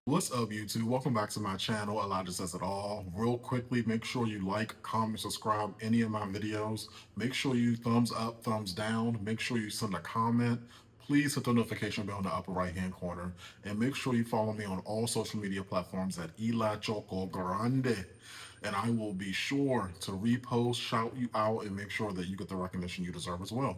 What's up, YouTube? Welcome back to my channel, Elijah Says It All. Real quickly, make sure you like, comment, subscribe any of my videos. Make sure you thumbs up, thumbs down. Make sure you send a comment. Please hit the notification bell in the upper right-hand corner. And make sure you follow me on all social media platforms at Eli Choco Grande. And I will be sure to repost, shout you out, and make sure that you get the recognition you deserve as well.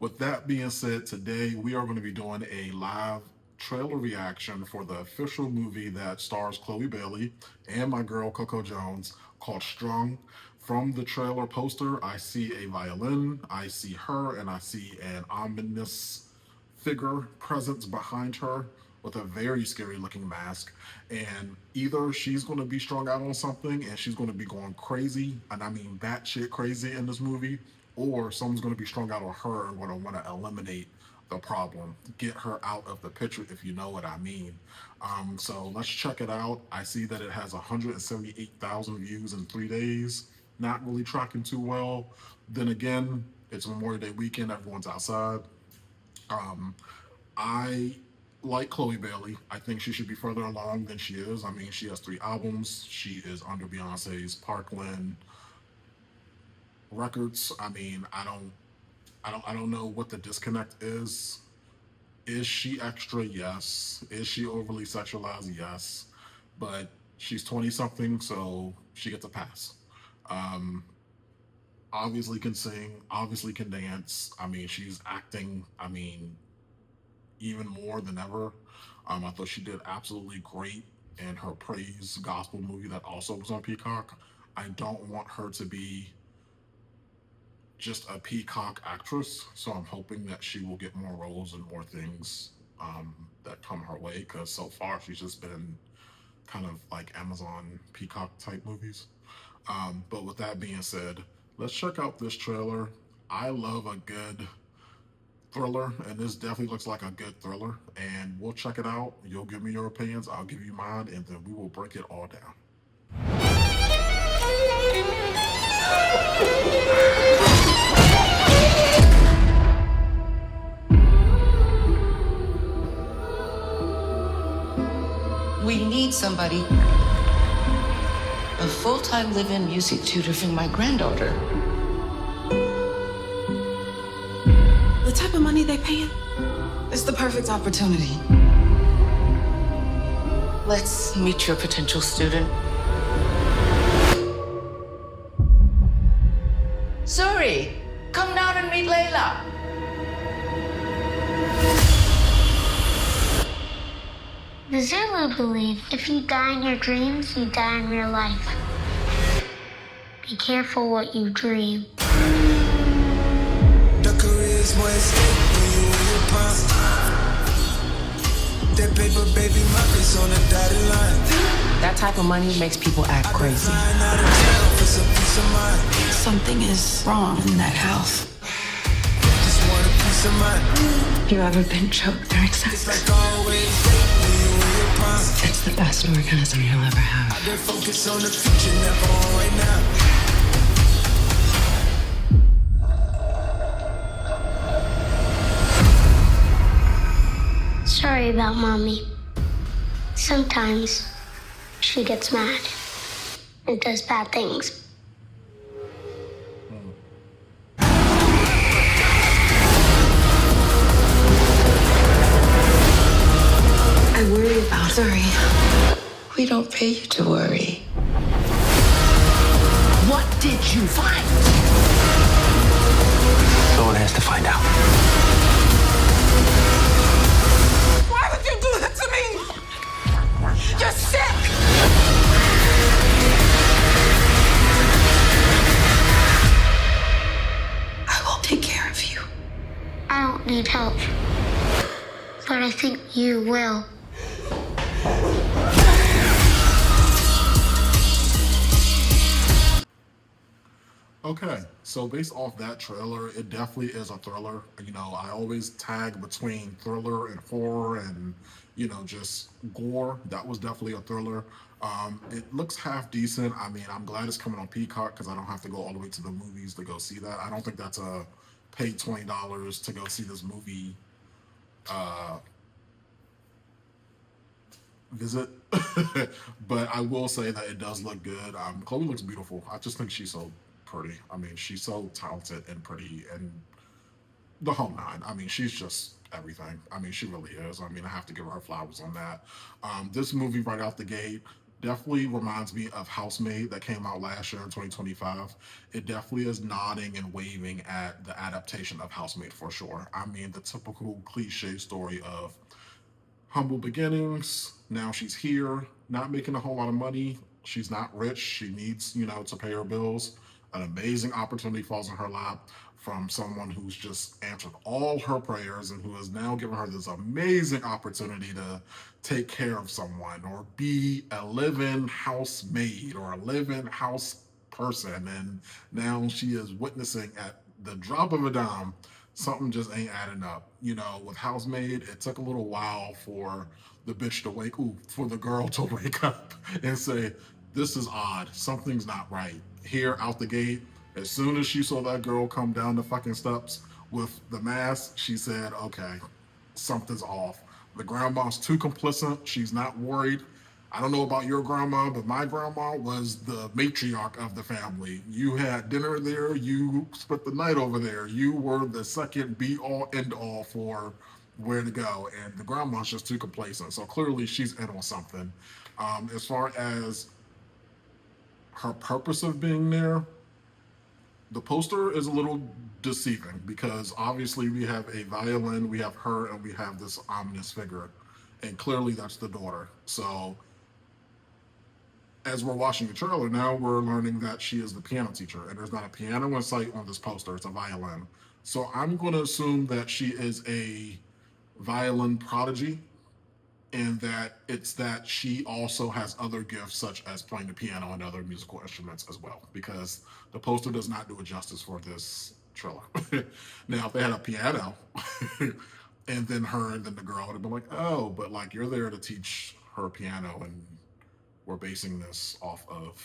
With that being said, today we are going to be doing a live trailer reaction for the official movie that stars Chloë Bailey and my girl Coco Jones called Strung. From the trailer poster, I see a violin, I see her, and I see an ominous figure presence behind her with a very scary looking mask. And either she's going to be strung out on something and she's going to be going crazy, and I mean batshit crazy in this movie, or someone's going to be strung out on her and going to want to eliminate the problem, get her out of the picture, if you know what I mean. So let's check it out. I see that it has 178,000 views in 3 days. Not really tracking too well. Then again, it's Memorial Day weekend, everyone's outside. I like Chloë Bailey. I think she should be further along than she is. I mean, she has 3 albums. She is under Beyonce's Parkland records. I mean, I don't know what the disconnect is. Is she extra? Yes. Is she overly sexualized? Yes. But she's 20 something, so she gets a pass. Obviously can sing, obviously can dance. I mean, she's acting, I mean, even more than ever. I thought she did absolutely great in her praise gospel movie that also was on Peacock. I don't want her to be just a Peacock actress, so I'm hoping that she will get more roles and more things that come her way, because so far she's just been kind of like Amazon Peacock type movies. But with that being said, let's check out this trailer. I love a good thriller, and this definitely looks like a good thriller, and we'll check it out. You'll give me your opinions, I'll give you mine, and then we will break it all down. We need somebody. A full-time live-in music tutor for my granddaughter. The type of money they paying, it's the perfect opportunity. Let's meet your potential student. Suri, come down and meet Layla. The Zulu believe if you die in your dreams, you die in real life. Be careful what you dream. The career's more escape when you in your prime. That paper, baby, my face on the dotted line. That type of money makes people act crazy. Flying out of town for some peace of mind. Something is wrong in that house. Just want a peace of mind. You ever been choked during sex? It's like always when you in your prime. It's the best orgasm you'll ever have. I've been focused on the future, never on right now. Sorry about Mommy. Sometimes she gets mad and does bad things. I worry about Suri. We don't pay you to worry. What did you find? Someone has to find out. Why would you do that to me? You're sick! I will take care of you. I don't need help, but I think you will. Okay, so based off that trailer, it definitely is a thriller. You know, I always tag between thriller and horror and, you know, just gore. That was definitely a thriller. It looks half decent. I mean, I'm glad it's coming on Peacock because I don't have to go all the way to the movies to go see that. I don't think that's a pay $20 to go see this movie visit. But I will say that it does look good. Chloe looks beautiful. I just think she's so pretty. I mean, she's so talented and pretty and the whole nine. I mean, she's just everything. I mean, she really is. I mean, I have to give her flowers on that. This movie right out the gate definitely reminds me of Housemaid that came out last year in 2025. It definitely is nodding and waving at the adaptation of Housemaid for sure. I mean, the typical cliche story of humble beginnings. Now she's here, not making a whole lot of money. She's not rich. She needs, to pay her bills. An amazing opportunity falls in her lap from someone who's just answered all her prayers and who has now given her this amazing opportunity to take care of someone or be a live-in housemaid or a live-in house person. And now she is witnessing at the drop of a dime something just ain't adding up. With Housemaid, it took a little while for the bitch to for the girl to wake up and say, this is odd. Something's not right. Here out the gate, as soon as she saw that girl come down the fucking steps with the mask, she said, okay, something's off. The grandma's too complicit. She's not worried. I don't know about your grandma, but my grandma was the matriarch of the family. You had dinner there, you spent the night over there. You were the second be all end all for where to go. And the grandma's just too complacent. So clearly she's in on something. As far as her purpose of being there, the poster is a little deceiving because obviously we have a violin, we have her, and we have this ominous figure. And clearly that's the daughter. So as we're watching the trailer, now we're learning that she is the piano teacher, and there's not a piano in sight on this poster. It's a violin. So I'm going to assume that she is a violin prodigy, and that it's that she also has other gifts, such as playing the piano and other musical instruments as well, because the poster does not do it justice for this trailer. Now, if they had a piano, and then her and then the girl would have been like, oh, but like you're there to teach her piano, and we're basing this off of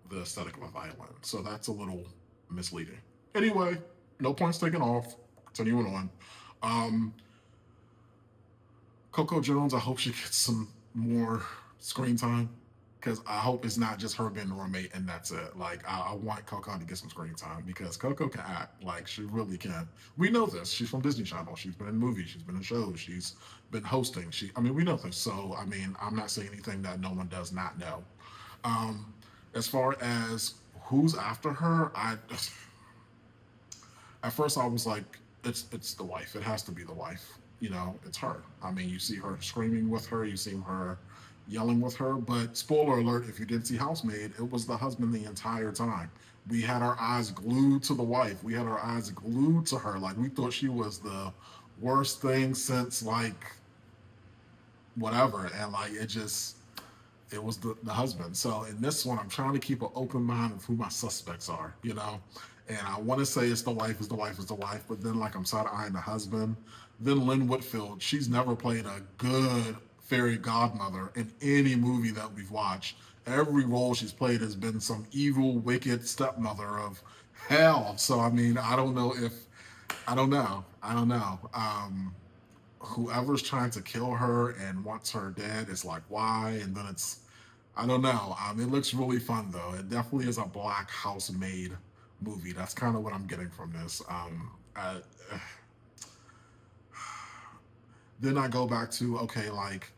the aesthetic of a violin. So that's a little misleading. Anyway, no points taken off. Continuing on. Coco Jones, I hope she gets some more screen time, because I hope it's not just her being the roommate and that's it. Like, I want Coco to get some screen time because Coco can act. Like, she really can. We know this. She's from Disney Channel. She's been in movies. She's been in shows. She's been hosting. We know this. So, I'm not saying anything that no one does not know. As far as who's after her, at first I was like, it's the wife. It has to be the wife. It's her. You see her screaming with her. You see her yelling with her. But spoiler alert, if you didn't see Housemaid, it was the husband the entire time. We had our eyes glued to the wife. We had our eyes glued to her. Like, we thought she was the worst thing since, like, whatever. And, like, it was the husband. So in this one, I'm trying to keep an open mind of who my suspects are, And I want to say it's the wife, but then, like, I'm side-eyeing the husband. Then Lynn Whitfield, she's never played a good fairy godmother in any movie that we've watched. Every role she's played has been some evil, wicked stepmother of hell. So, I don't know. Whoever's trying to kill her and wants her dead is like, why? And then I don't know. It looks really fun, though. It definitely is a black housemaid movie. That's kind of what I'm getting from this. Then I go back to, okay, like,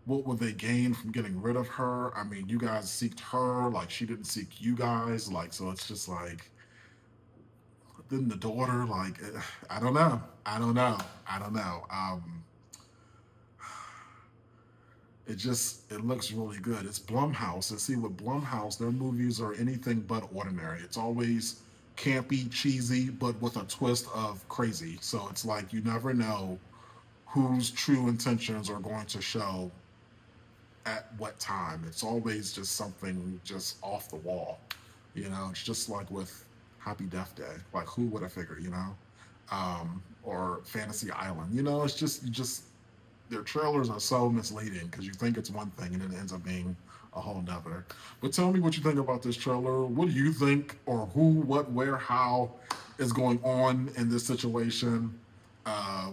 what would they gain from getting rid of her? You guys seeked her, like, she didn't seek you guys, like, so it's just like, then the daughter, like, I don't know. It looks really good. It's Blumhouse, and see, with Blumhouse, their movies are anything but ordinary. It's always campy, cheesy, but with a twist of crazy. So it's like, you never know whose true intentions are going to show at what time. It's always just something just off the wall. It's just like with Happy Death Day. Like, who would have figured, or Fantasy Island. It's just their trailers are so misleading because you think it's one thing and it ends up being a whole nother. But tell me what you think about this trailer. What do you think, or who, what, where, how is going on in this situation?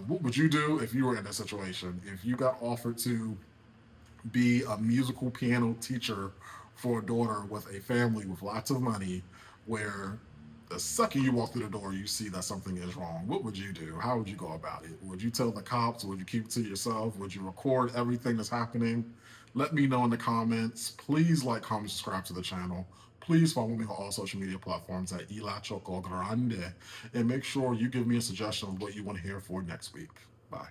What would you do if you were in this situation? If you got offered to be a musical piano teacher for a daughter with a family with lots of money, where the second you walk through the door, you see that something is wrong? What would you do? How would you go about it? Would you tell the cops? Would you keep it to yourself? Would you record everything that's happening? Let me know in the comments. Please like, comment, subscribe to the channel. Please follow me on all social media platforms at Ila Choco Grande. And make sure you give me a suggestion of what you want to hear for next week.